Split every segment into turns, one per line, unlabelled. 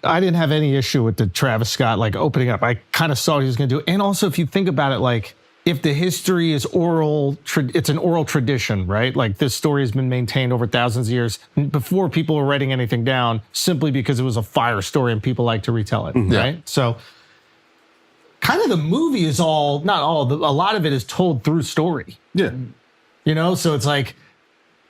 I didn't have any issue with the Travis Scott like opening up. I kind of saw what he was going to do. And also, if you think about it, like if the history is oral, it's an oral tradition, right? Like this story has been maintained over thousands of years before people were writing anything down, simply because it was a fire story and people like to retell it, right? So kind of the movie is all, not all, a lot of it is told through story.
Yeah.
You know, so it's like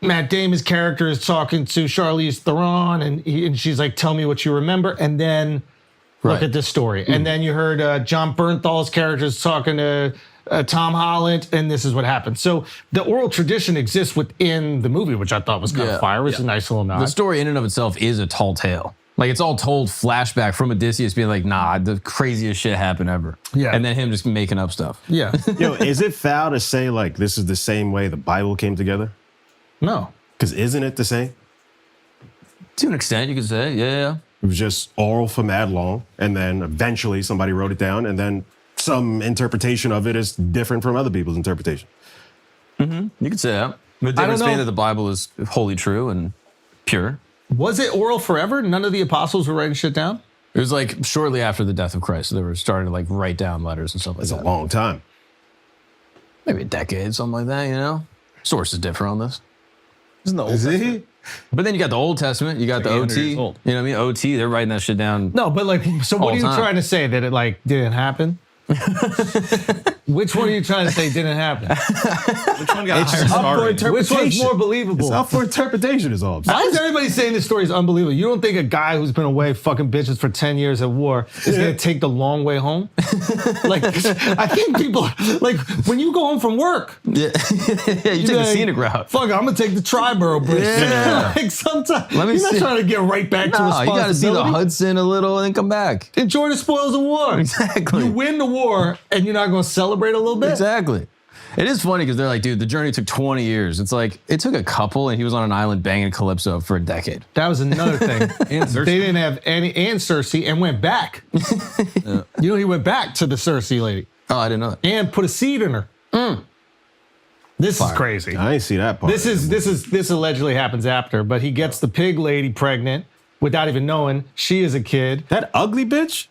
Matt Damon's character is talking to Charlize Theron and she's like, tell me what you remember. And then look at this story. And then you heard John Bernthal's character is talking to Tom Holland, and this is what happened. So the oral tradition exists within the movie, which I thought was kind of fire. It was a nice little nod.
The story in and of itself is a tall tale. Like, it's all told flashback from Odysseus being like, nah, the craziest shit happened ever. Yeah. And then him just making up stuff.
Yeah.
Yo, is it foul to say, like, this is the same way the Bible came together?
No.
Because isn't it the same?
To an extent, you could say, yeah.
It was just oral for mad long, and then eventually somebody wrote it down, and then some interpretation of it is different from other people's interpretation.
Mm-hmm. You could say that. The difference being that the Bible is wholly true and pure.
Was it oral forever? None of the apostles were writing shit down?
It was like shortly after the death of Christ. So they were starting to like write down letters and stuff like that.
It's a long time.
Maybe a decade, something like that, you know? Sources differ on this.
Isn't the Old Testament?
But then you got the Old Testament, you got the OT. You know what I mean? OT, they're writing that shit down.
No, but like, so what are you trying to say? That it like didn't happen? Which one are you trying to say didn't happen?
Which one got higher star?
Which one's more believable?
It's up for interpretation is all.
Why is everybody saying this story is unbelievable? You don't think a guy who's been away fucking bitches for 10 years at war is going to take the long way home? Like, I think people, like, when you go home from work.
Yeah, you take the scenic route.
Fuck, I'm going to take the Triborough Bridge. Yeah. Like, sometimes, you're not trying to get right back to responsibility.
You got to see the Hudson a little and then come back.
Enjoy the spoils of war.
Exactly.
You win the war and you're not going to celebrate a little bit?
Exactly. It is funny because they're like, dude, the journey took 20 years. It's like, it took a couple and he was on an island banging Calypso for a decade.
That was another thing. They didn't have any, and Cersei, and went back. You know, he went back to the Cersei lady.
Oh, I didn't know that.
And put a seed in her. This is crazy.
I didn't see that part.
This allegedly happens after, but he gets the pig lady pregnant without even knowing she is a kid.
That ugly bitch?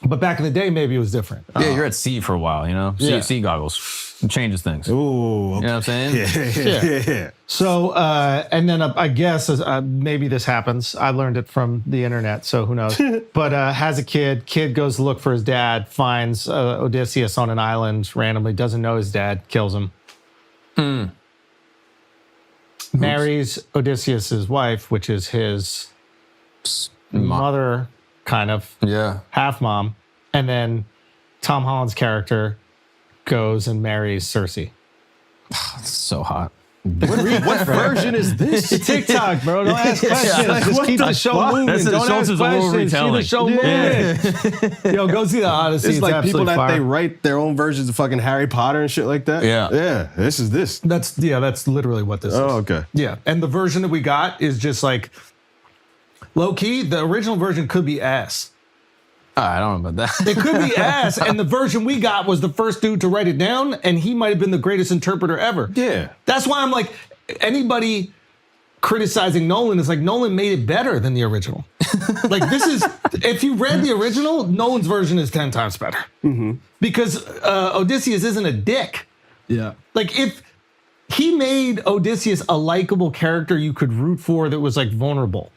But back in the day, maybe it was different.
Yeah, you're at sea for a while, you know? Sea goggles. It changes things.
Ooh, okay.
You know what I'm saying?
Yeah.
So, and then I guess maybe this happens. I learned it from the internet, so who knows? But has a kid. Kid goes to look for his dad, finds Odysseus on an island randomly, doesn't know his dad, kills him. Marries Odysseus's wife, which is his mother, kind of.
Yeah.
Half mom. And then Tom Holland's character goes and marries Cersei.
It's so hot.
What version is this?
TikTok, bro. Don't ask questions. Just keep the show moving. Don't ask questions. Keep the show moving. Yo, go see the Odyssey.
It's like people that
fire.
they write their own versions of fucking Harry Potter and shit like that.
Yeah.
Yeah. This is this.
That's literally what this is.
Oh, okay.
Yeah. And the version that we got is just like low key. The original version could be ass.
I don't know about that.
It could be ass, and the version we got was the first dude to write it down, and he might have been the greatest interpreter ever.
Yeah.
That's why I'm like, anybody criticizing Nolan is like, Nolan made it better than the original. Like, this is, if you read the original, Nolan's version is 10 times better. Mm-hmm. Because Odysseus isn't a dick.
Yeah.
Like, if he made Odysseus a likable character you could root for that was like vulnerable,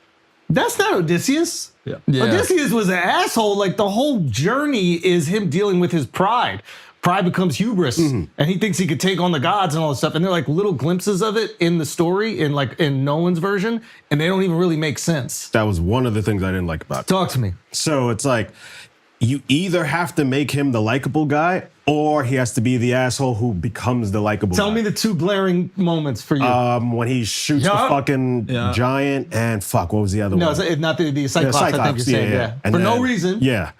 that's not Odysseus.
Yeah.
Odysseus was an asshole. Like, the whole journey is him dealing with his pride. Pride becomes hubris, and he thinks he could take on the gods and all this stuff. And they're like little glimpses of it in the story, in Nolan's version, and they don't even really make sense.
That was one of the things I didn't like about it.
Talk to me.
So it's like, you either have to make him the likable guy, or he has to be the asshole who becomes the likable guy.
Tell me the two glaring moments for you.
When he shoots the fucking giant, and fuck, what was the other one?
No, it's not the Cyclops, I think you're saying, yeah. For no reason.
Yeah.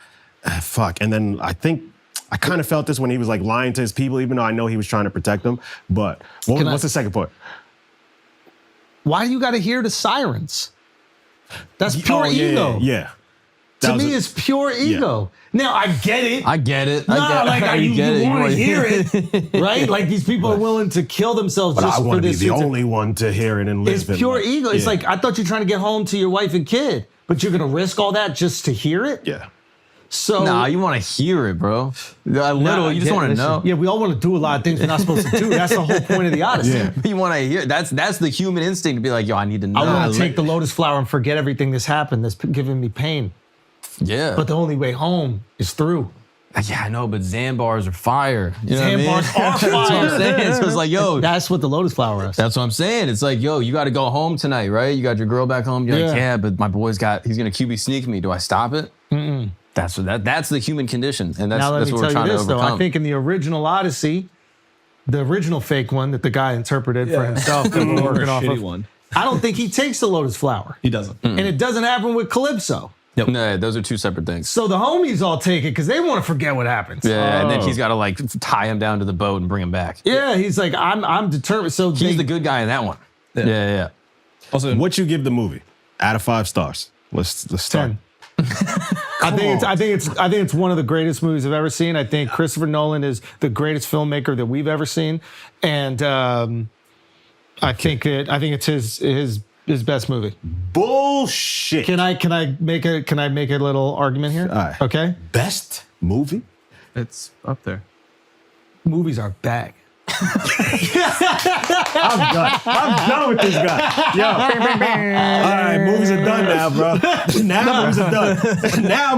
Fuck. And then I think, I kind of felt this when he was like lying to his people, even though I know he was trying to protect them. But what's the second part?
Why do you got to hear the sirens? That's pure ego.
Yeah.
To me, it's pure ego. Now, I get it.
I get it.
You want to hear it, right? Like, these people are willing to kill themselves just for this.
I want to be the only one to hear it and live.
It's pure ego. It's like, I thought you're trying to get home to your wife and kid. but you're gonna risk all that just to hear it.
Yeah.
So
Nah, you want to hear it, bro. A little, you just want to know.
Yeah, we all want to do a lot of things we're not supposed to do. That's the whole point of the Odyssey.
Yeah.
You want to hear. That's the human instinct to be like, yo, I need to know.
I want to take the lotus flower and forget everything that's happened that's giving me pain.
Yeah.
But the only way home is through.
Yeah, I know, but Xanbars are fire. You know what I mean?
Xanbars are fire.
That's what I'm saying. So it's like, yo,
That's what the lotus flower is.
that's what I'm saying. It's like, yo, you got to go home tonight, right? You got your girl back home. You're like, yeah, but my boy's he's going to QB sneak me. Do I stop it? Mm-mm. That's the human condition. And that's what we're trying to overcome.
I think in the original Odyssey, the original fake one that the guy interpreted for himself that we're working off of,
one.
I don't think he takes the lotus flower.
He doesn't.
And it doesn't happen with Calypso.
Yep. No, those are two separate things.
So the homies all take it because they want to forget what happens.
Yeah, and then he's got to like tie him down to the boat and bring him back.
Yeah, he's like, I'm determined. So
He's the good guy in that one. Yeah.
Also, what you give the movie out of 5 stars? Let's start.
10. I think it's one of the greatest movies I've ever seen. I think Christopher Nolan is the greatest filmmaker that we've ever seen, and I think it's his best movie.
Bullshit.
Can I make a little argument here?
All right.
Okay.
Best movie?
It's up there.
Movies are bag.
I'm done with this guy. Yo. All right, movies are done now, bro. Now movies are done. Now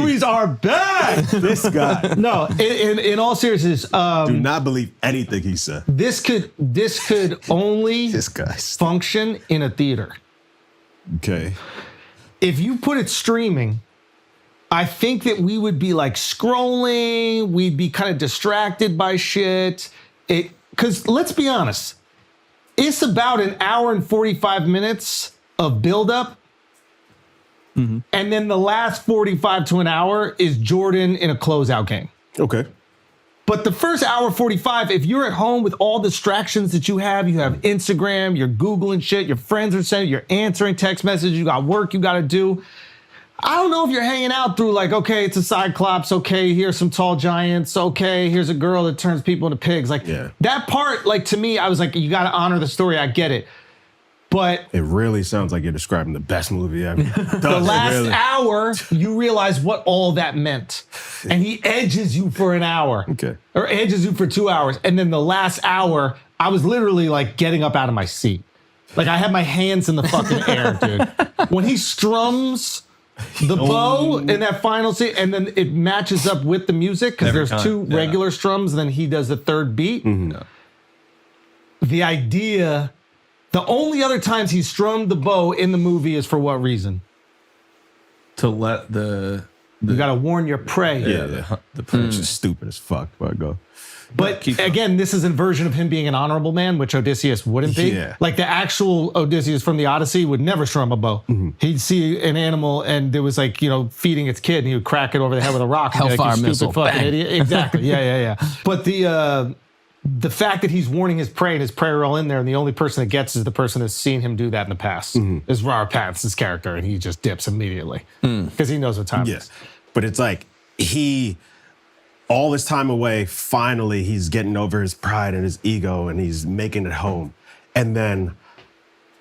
movies are bad. This guy.
No, in all seriousness,
Do not believe anything he said.
this could only
This guy.
function in a theater.
Okay.
If you put it streaming, I think that we would be like scrolling, we'd be kind of distracted by shit. Because let's be honest, it's about an hour and 45 minutes of buildup. And then the last 45 to an hour is Jordan in a closeout game.
Okay.
But the first hour 45, if you're at home with all distractions that you have Instagram, you're Googling shit, your friends are sending, you're answering text messages, you got work you got to do. I don't know if you're hanging out through like, okay, it's a Cyclops. Okay, here's some tall giants. Okay, here's a girl that turns people into pigs. Like that part, like to me, I was like, you got to honor the story. I get it. But
it really sounds like you're describing the best movie ever.
The last hour, you realize what all that meant. And he edges you for an hour.
Okay.
Or edges you for 2 hours. And then the last hour, I was literally like getting up out of my seat. Like I had my hands in the fucking air, dude. When he strums the bow in that final scene, and then it matches up with the music because there's two regular strums, and then he does the third beat. The idea, the only other times he strummed the bow in the movie is for what reason?
To let the
You got to warn your prey.
The punch is stupid as fuck. But go.
But again, this is a version of him being an honorable man, which Odysseus wouldn't be.
Yeah.
Like the actual Odysseus from the Odyssey would never strum a bow. He'd see an animal and it was like, feeding its kid and he would crack it over the head with a rock. And be
Hellfire
like, you
missile.
stupid fucking
Bang.
idiot. Exactly. Yeah. But the fact that he's warning his prey and his prey are all in there and the only person that gets is the person that's seen him do that in the past is Robert Pattinson's character, and he just dips immediately because he knows what time it is.
But it's like all this time away, finally he's getting over his pride and his ego and he's making it home. And then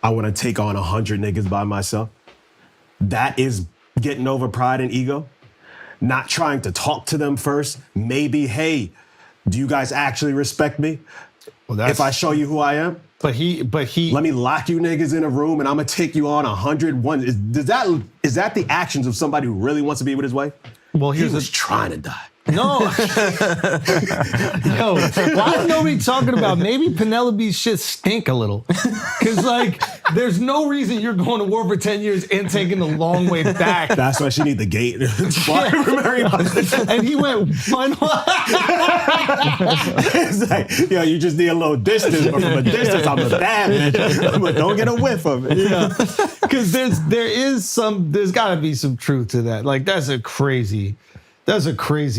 I want to take on 100 niggas by myself. That is getting over pride and ego. Not trying to talk to them first. Maybe, hey, do you guys actually respect me? If I show you who I am?
But he
Let me lock you niggas in a room and I'm gonna take you on 101. Is that the actions of somebody who really wants to be with his wife?
Well,
He was trying to die.
No. Yo, why is nobody talking about maybe Penelope's shit stink a little? Because, like, there's no reason you're going to war for 10 years and taking the long way back.
That's why she need the gate.
And he went,
It's like, you just need a little distance, but from a distance, I'm a bad bitch. But don't get a whiff of it.
Yeah. Because there's got to be some truth to that. Like, that's a crazy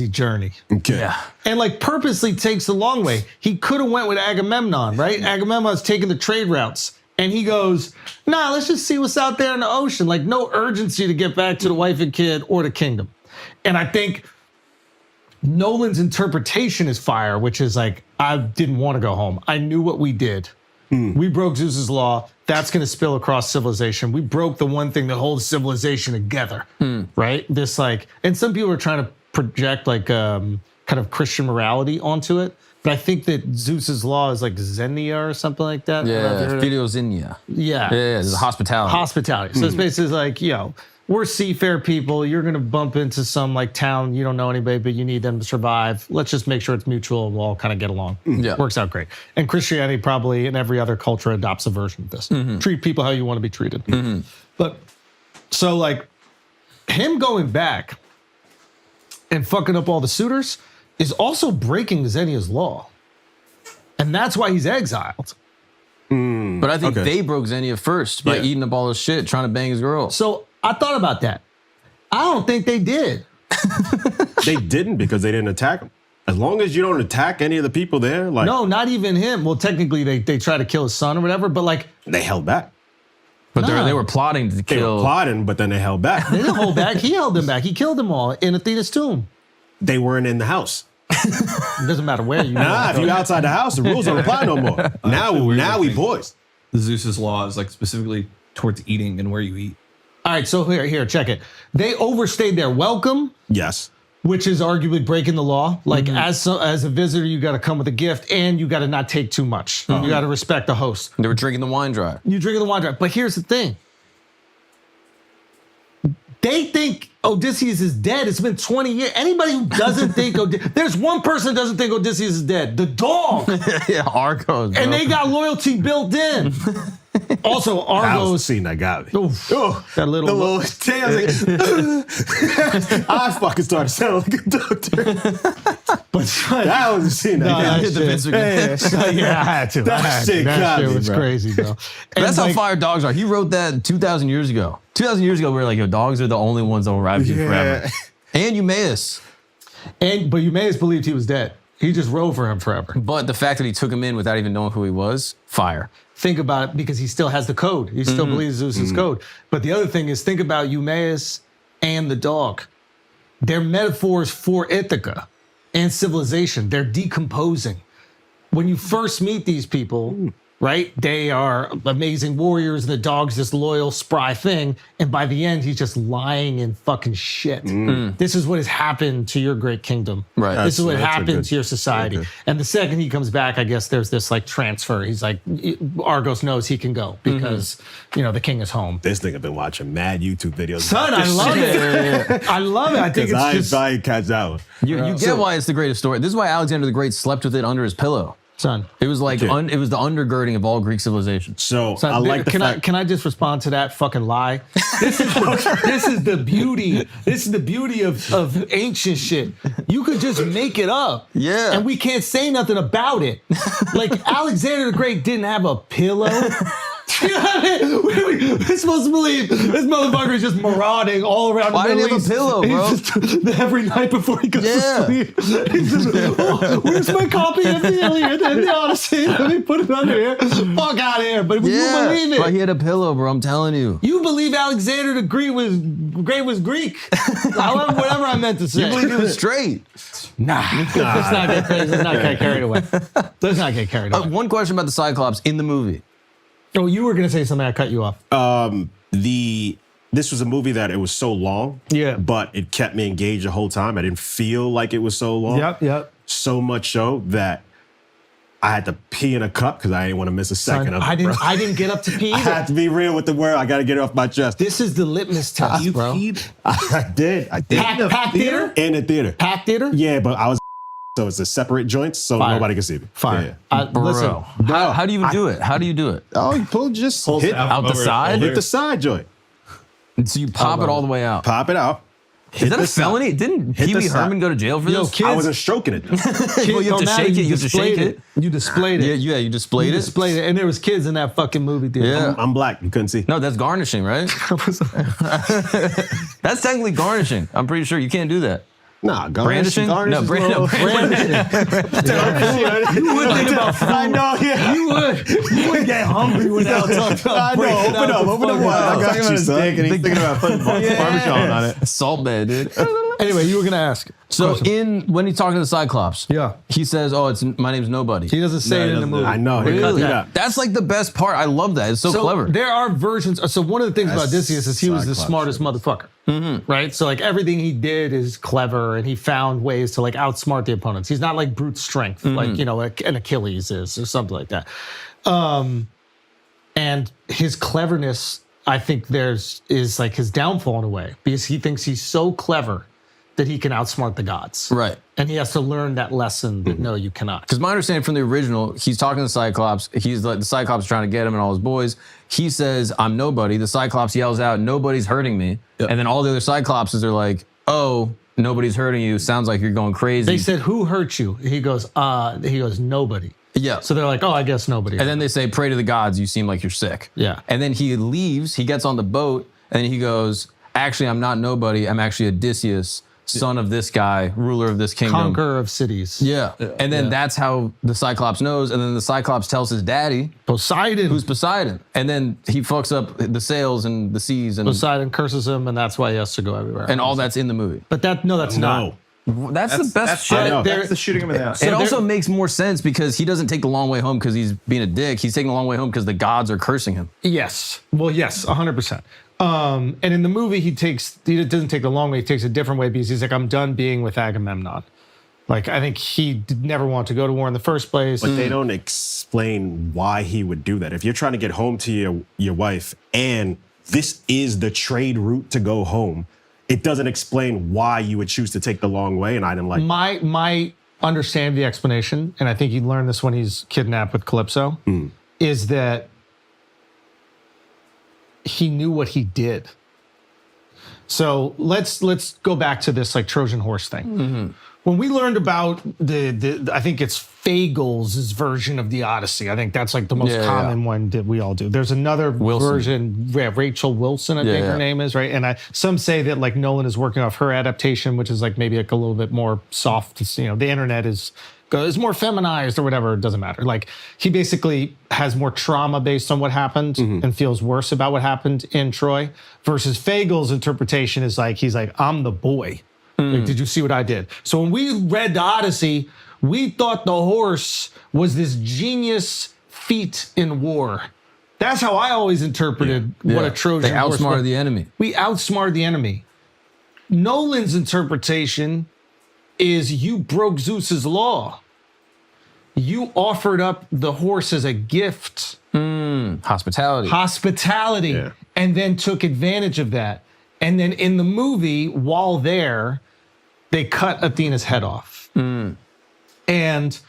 journey.
Okay.
Yeah.
And like purposely takes the long way. He could have went with Agamemnon, right? Agamemnon's taking the trade routes. And he goes, nah, let's just see what's out there in the ocean. Like no urgency to get back to the wife and kid or the kingdom. And I think Nolan's interpretation is fire, which is like, I didn't want to go home. I knew what we did. We broke Zeus's law. That's going to spill across civilization. We broke the one thing that holds civilization together, right? This like, and some people are trying to project like kind of Christian morality onto it. But I think that Zeus's law is like Xenia or something like that.
Yeah, Philoxenia.
Yeah.
It's hospitality.
Hospitality. So it's basically like, we're seafair people. You're going to bump into some like town. You don't know anybody, but you need them to survive. Let's just make sure it's mutual and we'll all kind of get along.
Yeah.
Works out great. And Christianity probably in every other culture adopts a version of this. Treat people how you want to be treated. But so like him going back and fucking up all the suitors is also breaking Xenia's law. And that's why he's exiled.
But I think they broke Xenia first by eating up all his shit, trying to bang his girl.
So I thought about that. I don't think they did.
They didn't because they didn't attack him. As long as you don't attack any of the people there, like
no, not even him. Well, technically they try to kill his son or whatever, but like
they held back.
But they were plotting to
They
kill.
were plotting, but then they held back.
they didn't hold back. He held them back. He killed them all in Athena's tomb.
They weren't in the house.
It doesn't matter where you
Nah, if you're outside the house, the rules don't apply no more. Now we boys.
Zeus's law is like specifically towards eating and where you eat.
All right, so here, check it. They overstayed their welcome,
Yes.
which is arguably breaking the law. Like as a visitor, you got to come with a gift and you got to not take too much. You got to respect the host.
They were drinking the wine dry.
You drinking the wine dry. But here's the thing. They think Odysseus is dead. It's been 20 years. Anybody who doesn't think there's one person that doesn't think Odysseus is dead. The dog.
Yeah, Argos. Bro.
And they got loyalty built in. Also,
That was the
Argos.
scene that got me.
Oof, that
The little tail. Like, I fucking started sounding like a doctor.
But
That was the scene that got me.
hit the Vince McMahon.
yeah, I had to.
That shit got me,
was
bro.
crazy, bro. And
That's how
like,
fire dogs are. He wrote that 2,000 years ago. 2,000 years ago, we were like, yo, dogs are the only ones that will ride with you forever. And Eumaeus.
but Eumaeus believed he was dead. He just rode for him forever.
But the fact that he took him in without even knowing who he was, fire.
Think about it because he still has the code. He still believes Zeus's code. But the other thing is think about Eumaeus and the dog. They're metaphors for Ithaca and civilization. They're decomposing. When you first meet these people, right, they are amazing warriors and the dog's this loyal, spry thing. And by the end, he's just lying in fucking shit. This is what has happened to your great kingdom.
Right.
This is what
That's a
happened
good-
to your society.
good.
And the second he comes back, I guess there's this like transfer. He's like, Argos knows he can go because, the king is home.
This nigga been watching mad YouTube videos.
Son, I love it. I love it. I think it's just,
I ain't catch that one.
You get why it's the greatest story. This is why Alexander the Great slept with it under his pillow.
son.
It was like
Okay.
it was the undergirding of all Greek civilization.
So
Son,
I like the fact.
Can I just respond to that fucking lie? This is the beauty. This is the beauty of ancient shit. You could just make it up.
Yeah.
And we can't say nothing about it. Like Alexander the Great didn't have a pillow. You know what I mean? We're supposed to believe this motherfucker is just marauding all around
Why
the
didn't
Middle
he have a
East.
pillow,
He's
bro?
just- every night before he goes
Yeah.
to sleep, he's just, oh, where's my copy of the Iliad and the Odyssey? Let me put it under here. Fuck out of here. But you believe it.
But he had a pillow, bro. I'm telling you.
You believe Alexander the Great was Greek. However, whatever I meant to say.
You believe he was straight?
Nah. Let's not get crazy. Let's not get carried away. Let's not get carried away.
One question about the Cyclops in the movie.
Oh, you were going to say something. I cut you off.
This was a movie that it was so long.
Yeah.
But it kept me engaged the whole time. I didn't feel like it was so long.
Yep.
So much so that I had to pee in a cup because I didn't want to miss a second of it.
I
bro.
didn't get up to pee
I
either.
had to be real with the word. I got to get it off my chest.
This is the litmus test, bro.
I did.
Pack theater?
In the theater.
Pack theater?
Yeah, but I was so it's a separate joints, so
Fire.
nobody can see me.
Fire.
Yeah.
Listen,
How do you even do it? How do you do it?
Oh, you pull just hit,
Out the side?
hit the side joint.
So you pop it all the way out.
Pop it out.
Is that a
the side.
felony? Didn't
Hit
Pee
the
Wee
side.
Herman go to jail for
Yo,
this?
kids,
I wasn't stroking it. Though.
Well, you have to shake it. You have to shake it.
You displayed it.
Yeah, you displayed
You
it.
displayed it. And there was kids in that fucking movie theater.
Yeah.
I'm black. You couldn't see.
No, that's garnishing, right? That's technically garnishing. I'm pretty sure you can't do that.
Nah,
Brandishing?
Garnish
No,
is
brandishing.
You would think about food.
I know, yeah.
You would get hungry without talking about
I know.
breaking
Open
out
up.
the
Open up.
fucking
I
house.
got you, son.
and he's thinking about putting Parmesan on it.
Salt bed, dude.
Anyway, you were gonna ask.
So when he's talking to the Cyclops,
Yeah.
he says, "Oh, my name's Nobody."
He doesn't say it in the movie.
I know. He cut it up.
That's like the best part. I love that. It's so clever.
There are versions. So one of the things about Odysseus is he was the
Cyclops
smartest motherfucker, right? So like everything he did is clever, and he found ways to like outsmart the opponents. He's not like brute strength, like an Achilles is, or something like that. And his cleverness, I think is like his downfall in a way, because he thinks he's so clever that he can outsmart the gods.
Right.
And he has to learn that lesson that no, you cannot.
Because my understanding from the original, he's talking to the Cyclops. He's like, the Cyclops trying to get him and all his boys. He says, "I'm nobody." The Cyclops yells out, "Nobody's hurting me." Yep. And then all the other Cyclopses are like, "Oh, nobody's hurting you. Sounds like you're going crazy."
They said, "Who hurt you?" He goes, "Nobody."
Yeah.
So they're like, "Oh, I guess nobody."
And then they say, "Pray to the gods. You seem like you're sick."
Yeah.
And then he leaves. He gets on the boat and he goes, "Actually, I'm not nobody. I'm actually Odysseus, son of this guy, ruler of this kingdom,
conqueror of cities."
Yeah. And then that's how the Cyclops knows. And then the Cyclops tells his daddy,
Poseidon.
who's Poseidon. And then he fucks up the sails and the seas and
Poseidon curses him, and that's why he has to go everywhere.
and all that's in the movie.
But that's not.
That's the best
shit.
shit.
That's the shooting him in the ass.
It also makes more sense because he doesn't take the long way home because he's being a dick. He's taking the long way home because the gods are cursing him.
Yes. Well, yes, 100%. And in the movie, he doesn't take the long way. He takes a different way because he's like, "I'm done being with Agamemnon." Like, I think he never wanted to go to war in the first place.
But they don't explain why he would do that. If you're trying to get home to your wife and this is the trade route to go home, it doesn't explain why you would choose to take the long way. And I didn't like
my understanding of the explanation, and I think you learn this when he's kidnapped with Calypso, is that he knew what he did. So let's go back to this like Trojan horse thing. When we learned about the I think it's Fagles' version of the Odyssey. I think that's like the most common one that we all do. There's another version, Rachel Wilson, I think her name is, right? And some say that like Nolan is working off her adaptation, which is like maybe like a little bit more soft. You know, the internet is more feminized or whatever. It doesn't matter. Like he basically has more trauma based on what happened and feels worse about what happened in Troy. Versus Fagles' interpretation is like he's like, "I'm the boy. Like, did you see what I did?" So when we read the Odyssey, we thought the horse was this genius feat in war. That's how I always interpreted what a Trojan horse was.
They outsmarted the enemy.
We outsmarted the enemy. Nolan's interpretation is you broke Zeus's law. You offered up the horse as a gift.
Hospitality.
Hospitality. And then took advantage of that. And then in the movie, while there, they cut Athena's head off. And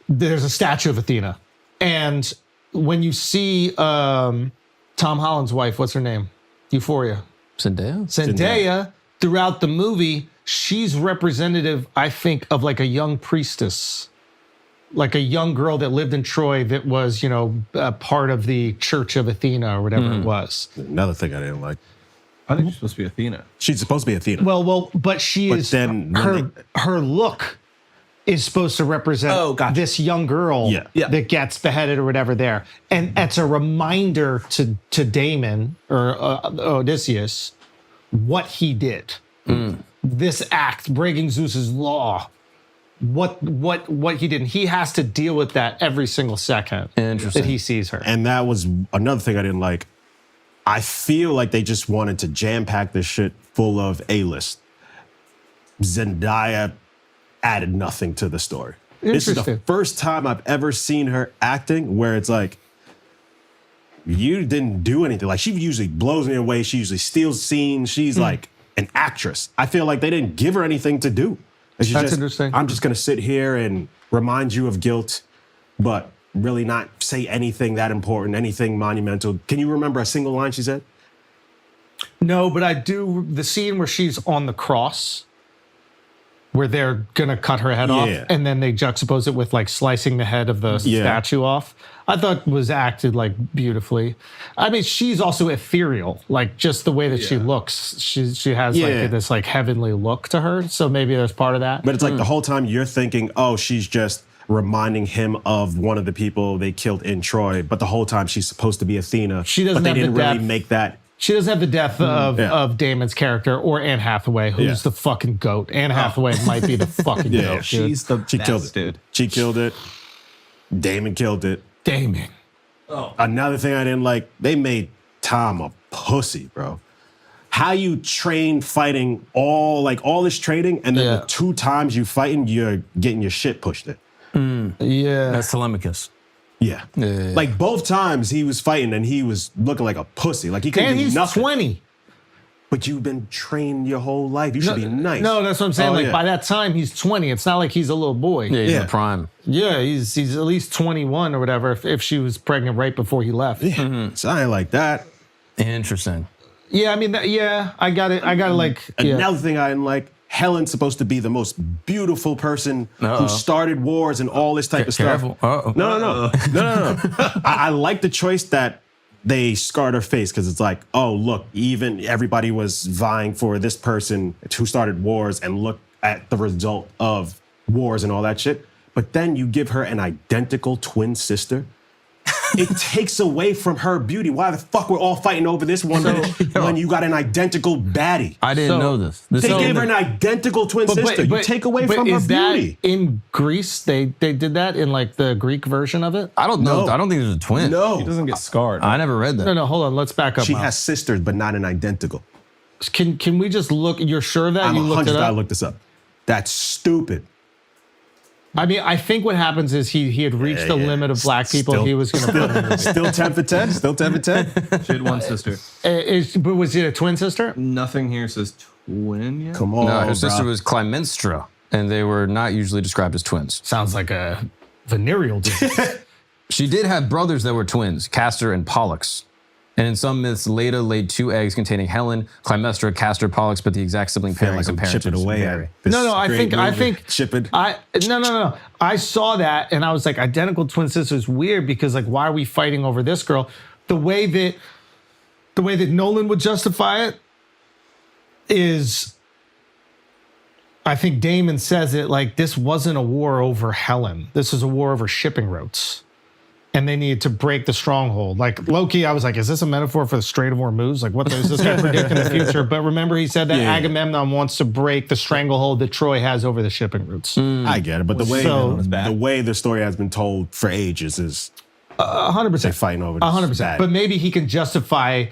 there's a statue of Athena. And when you see Tom Holland's wife, what's her name? Euphoria. Zendaya, throughout the movie, she's representative, I think, of like a young priestess. Like a young girl that lived in Troy that was, you know, a part of the Church of Athena or whatever it was.
Another thing I didn't like.
I think she's supposed to be Athena.
She's supposed to be Athena.
Well, but she is.
Then
her look is supposed to represent this young girl that gets beheaded or whatever there, and it's a reminder to Damon or Odysseus what he did. This act, breaking Zeus's law. What he did. And he has to deal with that every single second that he sees her.
And that was another thing I didn't like. I feel like they just wanted to jam-pack this shit full of A-list. Zendaya added nothing to the story. This is the first time I've ever seen her acting where it's like, you didn't do anything. Like, she usually blows me away. She usually steals scenes. She's like an actress. I feel like they didn't give her anything to do.
That's interesting.
I'm just going to sit here and remind you of guilt, but really not say anything that important, anything monumental. Can you remember a single line she said?
No, but I do. The scene where she's on the cross, where they're going to cut her head off, and then they juxtapose it with like slicing the head of the statue off. I thought was acted like beautifully. I mean, she's also ethereal, like just the way that she looks. She has like this like heavenly look to her. So maybe there's part of that.
But it's like the whole time you're thinking, oh, she's just reminding him of one of the people they killed in Troy. But the whole time she's supposed to be Athena.
She doesn't
but they
have
didn't
the
really
depth.
make that
She doesn't have the depth of Damon's character or Anne Hathaway, who's the fucking goat. Anne Hathaway might be the fucking goat. Dude.
She's the best,
killed it.
dude.
She killed it. Damon killed it.
Damon.
Another thing I didn't like, they made Tom a pussy, bro. How you train fighting all this training, and then the 2 times you fighting, you're getting your shit pushed in.
Yeah.
That's Telemachus.
Yeah. Like both times he was fighting and he was looking like a pussy. Like he couldn't
And
do
he's
nothing.
20.
But you've been trained your whole life. You should be nice.
No, that's what I'm saying. By that time, he's 20. It's not like he's a little boy.
Yeah, he's in the prime.
Yeah, he's at least 21 or whatever if she was pregnant right before he left.
Yeah. So I ain't like that.
Interesting.
Yeah, I mean, I got it. I got to like.
Another thing I didn't like, Helen's supposed to be the most beautiful person who started wars and all this type of stuff.
Careful.
No. I like the choice that they scarred her face because it's like, oh, look, even everybody was vying for this person who started wars and look at the result of wars and all that shit. But then you give her an identical twin sister. It takes away from her beauty. Why the fuck we're all fighting over this one when you got an identical baddie?
I didn't know this.
They gave her an identical twin sister. You take away from her
is
beauty.
That in Greece, they did that in like the Greek version of it?
I don't know.
No.
I don't think there's a twin.
No.
He doesn't get scarred.
I never read that.
No, hold on. Let's back up.
She
Miles.
has sisters, but not an identical.
Can we just look? You're sure that
I'm
you looked it
100% I
up?
looked this up. That's stupid.
I mean, I think what happens is he had reached the limit of black people.
Still-
He was going to put in the movie.
Still 10 for 10? Still 10 for 10?
She had one sister.
But was it a twin sister?
Nothing here says twin yet.
Come on,
No, her
bro.
sister was Clymenstra, and they were not usually described as twins.
Sounds like a venereal disease.
She did have brothers that were twins, Castor and Pollux. And in some myths, Leda laid 2 eggs containing Helen, Clymestra, Castor, Pollux, but the exact sibling
feel
pairings
like
and
I'm chipping
parentage
away
vary.
at this
No, I
great movie.
think
Chipping.
No. I saw that and I was like, identical twin sisters weird because like, why are we fighting over this girl? The way that Nolan would justify it is, I think Damon says it like, this wasn't a war over Helen. This is a war over shipping routes. And they needed to break the stronghold. Like Loki, I was like, is this a metaphor for the Strait of Hormuz? Like, what is this guy predicting the future? But remember, he said that Agamemnon wants to break the stranglehold that Troy has over the shipping routes.
I get it, but the
So-
way the story has been told for ages is
100%.
they're fighting over this.
100%.
bag.
But maybe he can justify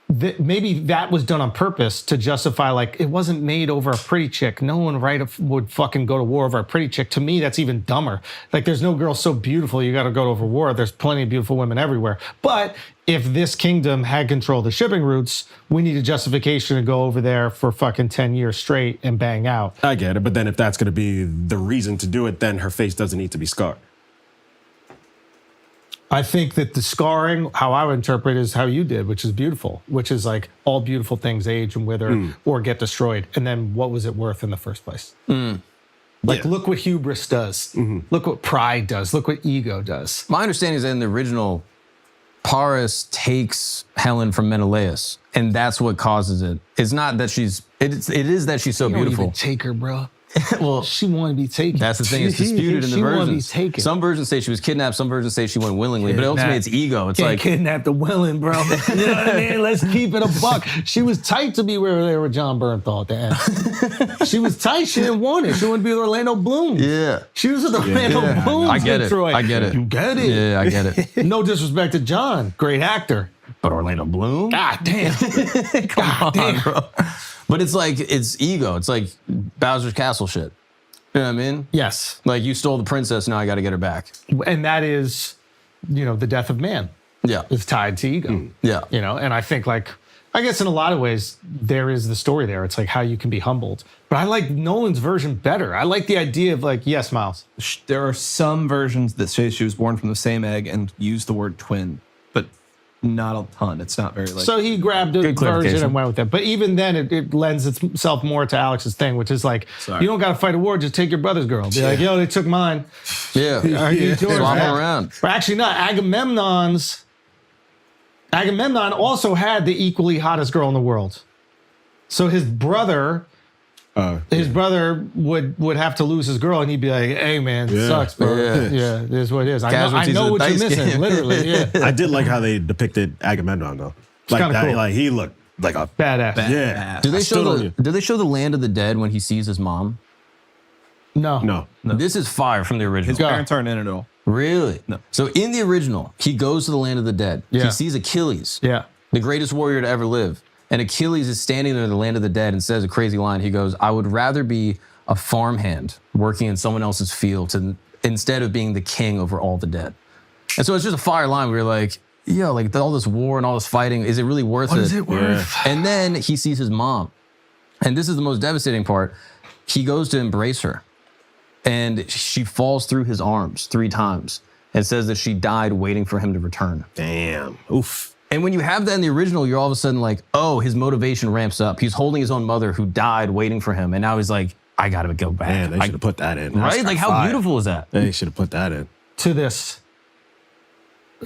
that. Maybe that was done on purpose to justify, like, it wasn't made over a pretty chick. No one would fucking go to war over a pretty chick. To me, that's even dumber. Like, there's no girl so beautiful you got to go over war. There's plenty of beautiful women everywhere. But if this kingdom had control of the shipping routes, we need a justification to go over there for fucking 10 years straight and bang out.
I get it, but then if that's going to be the reason to do it, then her face doesn't need to be scarred.
I think that the scarring, how I would interpret, is how you did, which is beautiful, which is like all beautiful things age and wither or get destroyed. And then what was it worth in the first place? Like, look what hubris does. Look what pride does. Look what ego does.
My understanding is that in the original, Paris takes Helen from Menelaus, and that's what causes it. It's not that it is that she's so
You don't
beautiful.
even take her, bro.
Well,
She wanted to be taken.
that's the thing. It's disputed in the
She wanted to be
versions.
taken.
Some versions say she was kidnapped. Some versions say she went willingly. But ultimately, it's ego. It's
Can't
like
kidnap the willing, bro. You know what I mean? Let's keep it a buck. She was tight to be where they were with John Bernthal at the end. She was tight. She didn't want it. She wanted to be with Orlando Bloom.
Yeah.
She was with Orlando Bloom.
I get it.
Troy.
I get it.
You get it.
Yeah, I get it.
No disrespect to John. Great actor.
But Orlando Bloom?
God damn. God damn.
Bro. But it's like, it's ego. It's like Bowser's Castle shit. You know what I mean?
Yes.
Like, you stole the princess, now I got to get her back.
And that is, the death of man
Yeah.
is tied to ego.
Yeah.
And I think, like, I guess in a lot of ways, there is the story there. It's like how you can be humbled. But I like Nolan's version better. I like the idea of, like, yes, Miles.
There are some versions that say she was born from the same egg and use the word twin, but not a ton. It's not very like.
So he grabbed a
Good
version
clarification.
and went with it. But even then, it lends itself more to Alex's thing, which is like, you don't got to fight a war, just take your brother's girl. Be like, yo, they took mine.
Yeah.
Are you doing
Swap
that?
them around.
But actually not. Agamemnon also had the equally hottest girl in the world. So his brother would have to lose his girl, and he'd be like, "Hey man, it sucks, bro. Yeah, it is what it is. I know
Casualties
what
of
you're
the dice
missing,
game.
literally. Yeah,
I did like how they depicted Agamemnon, though. like
kinda
that.
cool.
Like he looked like a
Badass.
yeah.
Do they
I
show
stood on
the
you.
Do they show the land of the dead when he sees his mom?
No.
This is fire from the original.
His parents aren't in it at all.
Really?
No.
So in the original, he goes to the land of the dead.
Yeah.
He sees Achilles,
Yeah.
the greatest warrior to ever live. And Achilles is standing there in the land of the dead and says a crazy line. He goes, I would rather be a farmhand working in someone else's field instead of being the king over all the dead. And so it's just a fire line where you're like, yo, like all this war and all this fighting, is it really worth it?
What is it worth?
And then he sees his mom. And this is the most devastating part. He goes to embrace her. And she falls through his arms 3 times and says that she died waiting for him to return.
Damn. Oof.
And when you have that in the original, you're all of a sudden like, oh, his motivation ramps up. He's holding his own mother who died waiting for him. And now he's like, I got to go back.
Man, they should have put that in. That's
Right? Like, how
fire.
beautiful is that?
They should have put that in.
To this,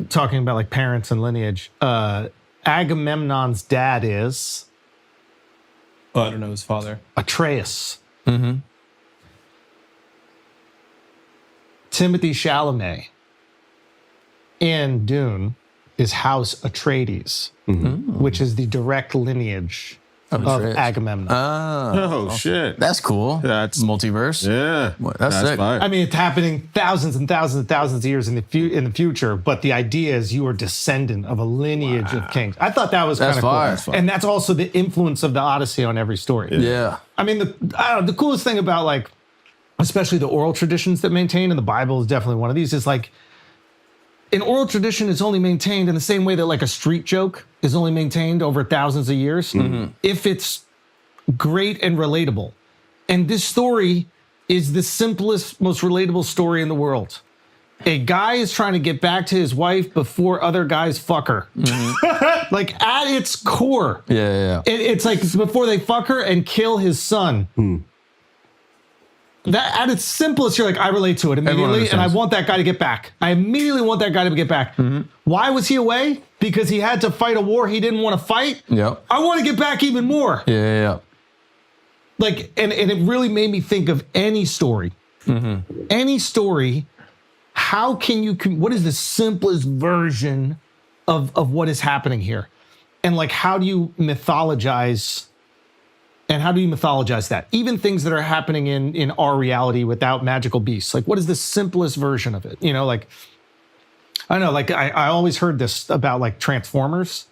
talking about like parents and lineage, Agamemnon's dad is
Oh, I don't know his father.
Atreus.
Mm-hmm.
Timothy Chalamet in Dune is House Atreides, which is the direct lineage of
Atreus.
Agamemnon.
Oh, shit.
That's cool.
That's-
multiverse.
Yeah.
That's sick.
fire.
I mean, it's happening thousands and thousands and thousands of years in the future, but the idea is you are descendant of a lineage of kings. I thought that was kind
That's
of cool.
fire.
That's fire.
And that's also the influence of the Odyssey on every story.
Yeah.
I mean, I don't know, the coolest thing about like, especially the oral traditions that maintain, and the Bible is definitely one of these, is like an oral tradition is only maintained in the same way that like a street joke is only maintained over thousands of years, if it's great and relatable. And this story is the simplest, most relatable story in the world. A guy is trying to get back to his wife before other guys fuck her. Like at its core.
Yeah.
It's like before they fuck her and kill his son. That at its simplest, you're like, I relate to it immediately, and I
understands.
want that guy to get back. I immediately want that guy to get back. Why was he away? Because he had to fight a war he didn't want to fight.
Yep.
I want to get back even more.
Yeah.
Like, and it really made me think of any story. Any story. How can you? What is the simplest version of what is happening here? And like, how do you mythologize? And how do you mythologize that? Even things that are happening in our reality without magical beasts. Like, what is the simplest version of it? You know, like, I don't know, like I always heard this about like Transformers.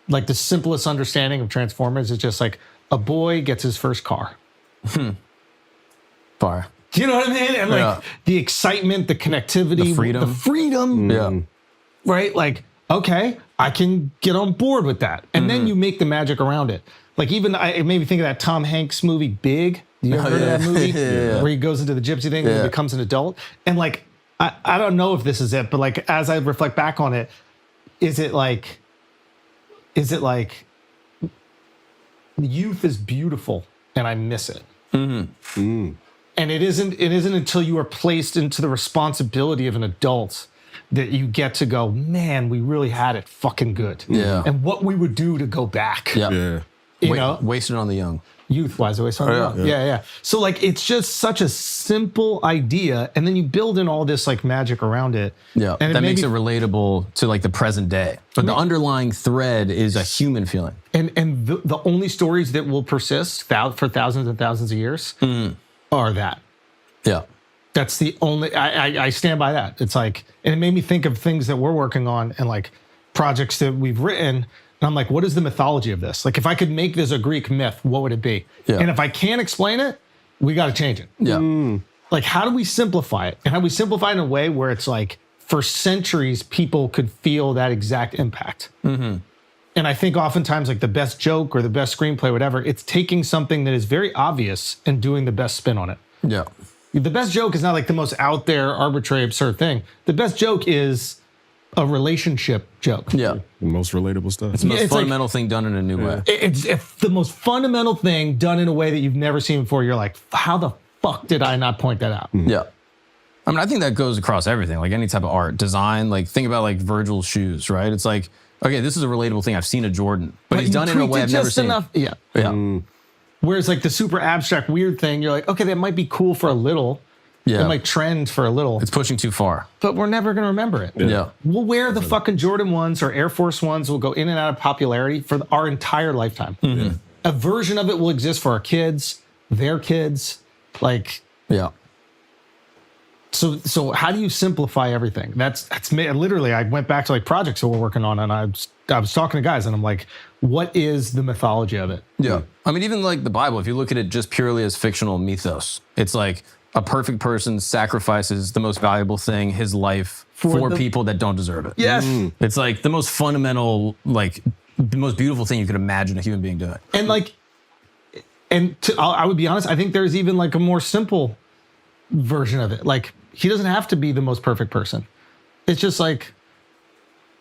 Like the simplest understanding of Transformers is just like a boy gets his first car.
Fire.
Do you know what I mean? And like
Yeah.
the excitement, the connectivity,
The freedom. Yeah.
right? Like, okay, I can get on board with that. And then you make the magic around it. Like even, it made me think of that Tom Hanks movie, Big. You ever heard of that movie?
Yeah.
Where he goes into the gypsy thing and
Yeah.
becomes an adult. And like, I don't know if this is it, but like, as I reflect back on it, is it like youth is beautiful and I miss it. And it isn't until you are placed into the responsibility of an adult that you get to go, man, we really had it fucking good.
Yeah.
And what we would do to go back.
Yeah.
Yeah.
You know,
Wasted on the young.
youth-wise, always something. Yeah. So like, it's just such a simple idea, and then you build in all this like magic around it.
Yeah.
And
that makes
maybe-
it relatable to like the present day. But the underlying thread is a human feeling.
And the only stories that will persist for thousands and thousands of years are that.
Yeah.
That's the only, I stand by that. It's like, and it made me think of things that we're working on and like projects that we've written. And I'm like, what is the mythology of this? Like, if I could make this a Greek myth, what would it be?
Yeah.
And if I can't explain it, we got to change it.
Yeah.
Like, how do we simplify it? And how do we simplify it in a way where it's like, for centuries, people could feel that exact impact. And I think oftentimes, like the best joke or the best screenplay, whatever, it's taking something that is very obvious and doing the best spin on it.
Yeah.
The best joke is not like the most out there, arbitrary, absurd thing. The best joke is a relationship joke.
Yeah.
The most relatable stuff.
It's the most
It's like-
fundamental thing done in a new way.
It's the most fundamental thing done in a way that you've never seen before. You're like, how the fuck did I not point that out?
Yeah. I mean, I think that goes across everything, like any type of art, design. Like, think about like Virgil's shoes, right? It's like, okay, this is a relatable thing. I've seen a Jordan, but he's
you
done it in a
tweaked
way I've never
just
seen.
enough. Yeah.
Yeah.
Whereas like the super abstract weird thing, you're like, okay, that might be cool for a little,
Yeah.
It might trend for a little,
It's pushing too far.
but we're never going to remember it.
Yeah.
We'll wear the fucking Jordan 1s or Air Force 1s. Will go in and out of popularity for our entire lifetime. A version of it will exist for our kids, their kids. Like,
Yeah.
so how do you simplify everything? That's me. Literally, I went back to like projects that we're working on, and I was talking to guys, and I'm like, what is the mythology of it?
Yeah. I mean, even like the Bible, if you look at it just purely as fictional mythos, it's like a perfect person sacrifices the most valuable thing, his life, for people that don't deserve it.
Yes.
It's like the most fundamental, like the most beautiful thing you could imagine a human being doing.
And like, I would be honest, I think there's even like a more simple version of it. Like, he doesn't have to be the most perfect person. It's just like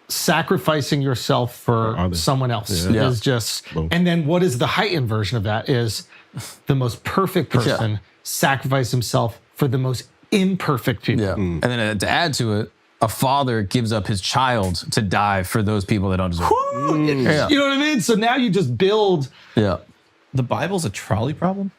sacrificing yourself for someone else is just, and then what is the heightened version of that is the most perfect person sacrifice himself for the most imperfect people.
Yeah. And then to add to it, a father gives up his child to die for those people that don't deserve it.
Yeah. You know what I mean? So now you just build.
Yeah.
The Bible's a trolley problem?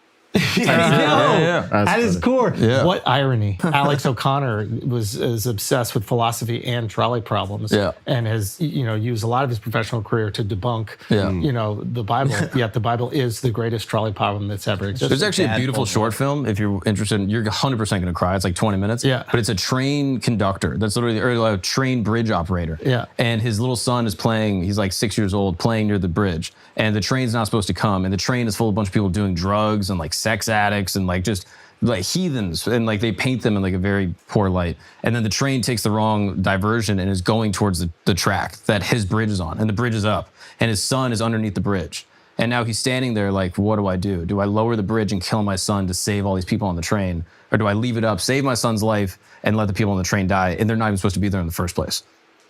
At its core.
Yeah.
What irony. Alex O'Connor is obsessed with philosophy and trolley problems and has, used a lot of his professional career to debunk, the Bible. Yet the Bible is the greatest trolley problem that's ever existed.
There's actually a beautiful short film. If you're interested, you're 100% going to cry. It's like 20 minutes.
Yeah.
But it's a train conductor. That's literally a train bridge operator.
Yeah.
And his little son is playing, he's like 6 years old, playing near the bridge. And the train's not supposed to come. And the train is full of a bunch of people doing drugs and like sex addicts and like just like heathens. And like they paint them in like a very poor light. And then the train takes the wrong diversion and is going towards the track that his bridge is on. And the bridge is up. And his son is underneath the bridge. And now he's standing there like, what do I do? Do I lower the bridge and kill my son to save all these people on the train? Or do I leave it up, save my son's life, and let the people on the train die? And they're not even supposed to be there in the first place.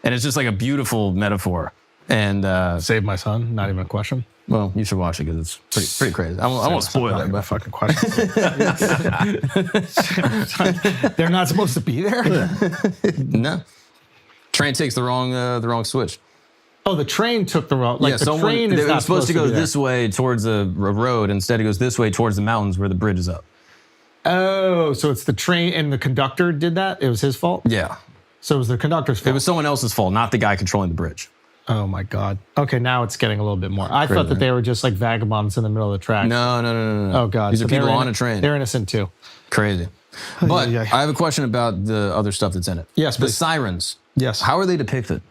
And it's just like a beautiful metaphor. And
Save my son, not even a question.
well, you should watch it because it's pretty crazy. I won't spoil it,
But
but
fucking question. They're not supposed to be there.
no. Train takes the wrong switch.
Oh, the train took the wrong. Like the train
they
is
were
not
supposed to go
be there.
this way towards a road. Instead, it goes this way towards the mountains where the bridge is up.
Oh, so it's the train and the conductor did that? It was his fault?
Yeah.
So it was the conductor's fault.
It was someone else's fault, not the guy controlling the bridge.
Oh my God. Okay, now it's getting a little bit more. I thought that they were just like vagabonds in the middle of the track.
No.
Oh God.
These are
So
people
they're
on a train.
They're innocent too.
Crazy. But
yeah.
I have a question about the other stuff that's in it.
Yes,
The
please.
sirens.
Yes.
How are they depicted?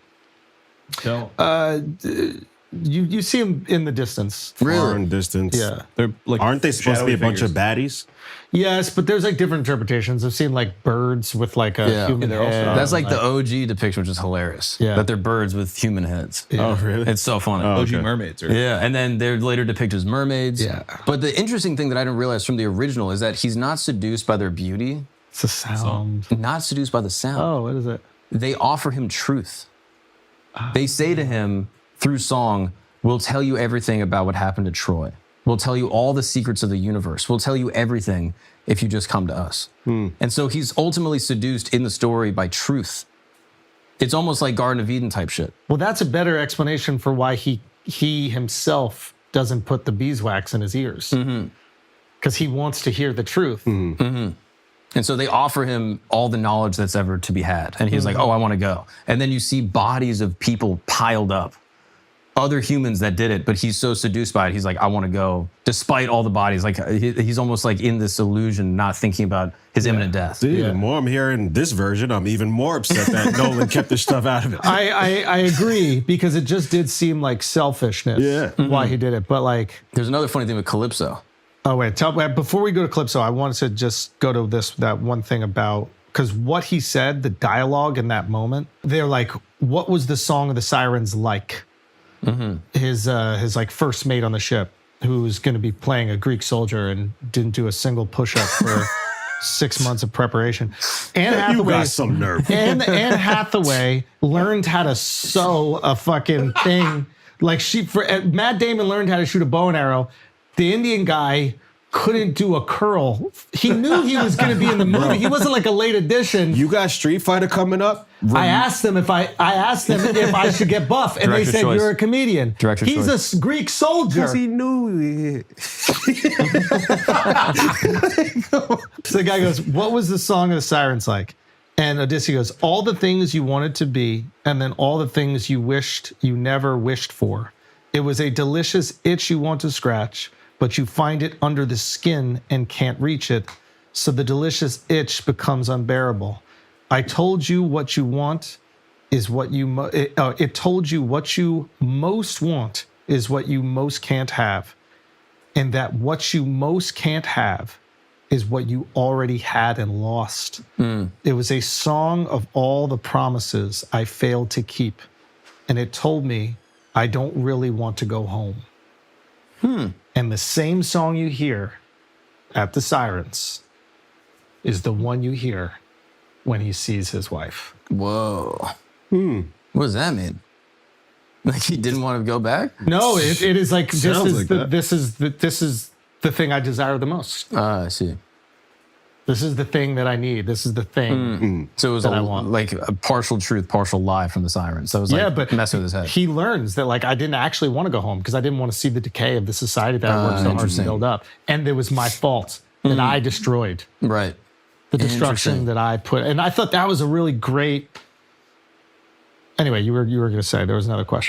You see them in the distance.
Far in distance.
Yeah.
They're like
Aren't they supposed to be a
shadowy
bunch of baddies?
Yes, but there's like different interpretations. I've seen like birds with like a
Yeah.
human
Yeah, they're also-
head.
That's like the OG depiction, which is hilarious.
Yeah.
That they're birds with human heads.
Oh, really?
It's so funny.
Oh,
OG
okay.
mermaids. Or,
Yeah, and then they're later depicted as mermaids.
Yeah.
But the interesting thing that I didn't realize from the original is that he's not seduced by their beauty,
It's a sound.
not seduced by the sound.
Oh, what is it?
They offer him truth. They say to him through song, we'll tell you everything about what happened to Troy. We'll tell you all the secrets of the universe. We'll tell you everything if you just come to us. And so he's ultimately seduced in the story by truth. It's almost like Garden of Eden type shit.
Well, that's a better explanation for why he himself doesn't put the beeswax in his ears. Because he wants to hear the truth.
And so they offer him all the knowledge that's ever to be had. And he's like, oh, I want to go. And then you see bodies of people piled up, other humans that did it, but he's so seduced by it. He's like, I want to go, despite all the bodies. Like he's almost like in this illusion, not thinking about his imminent death.
See, the more I'm hearing this version, I'm even more upset that Nolan kept this stuff out of it.
I agree, because it just did seem like selfishness why he did it. But like,
There's another funny thing with Calypso.
oh wait, before we go to Calypso, I wanted to just go to that one thing about, because what he said, the dialogue in that moment, they're like, what was the Song of the Sirens like? His like first mate on the ship, who was going to be playing a Greek soldier and didn't do a single push-up for 6 months of preparation. Anne
You
Hathaway,
got some nerve.
Anne Hathaway learned how to sew a fucking thing. Like Matt Damon learned how to shoot a bow and arrow. The Indian guy couldn't do a curl. He knew he was going to be in the movie. He wasn't like a late addition.
You got Street Fighter coming up?
I asked them if I should get buff, and they
Director's
said
choice.
you're a comedian.
Director's
He's
choice.
a Greek soldier.
Because he knew it.
So the guy goes, "What was the song of the sirens like?" And Odyssey goes, "All the things you wanted to be, and then all the things you wished you never wished for. It was a delicious itch you want to scratch, but you find it under the skin and can't reach it. So the delicious itch becomes unbearable. I told you what you want is what you, it told you what you most want is what you most can't have. And that what you most can't have is what you already had and lost. It was a song of all the promises I failed to keep. And it told me I don't really want to go home." And the same song you hear at the Sirens is the one you hear when he sees his wife.
Whoa. What does that mean? Like he didn't want to go back?
No, it is like
Sounds like
this is the thing I desire the most.
I see.
This is the thing that I need. This is the thing.
So it was
That I want.
like a partial truth, partial lie from the Sirens. So it was like
Yeah, but
messing with his head.
he learns that like I didn't actually want to go home because I didn't want to see the decay of the society that I worked so hard to
interesting.
build up, and it was my fault that I destroyed
Right.
the destruction
Interesting.
that I put. And I thought that was a really great. Anyway, you were going to say there was another question.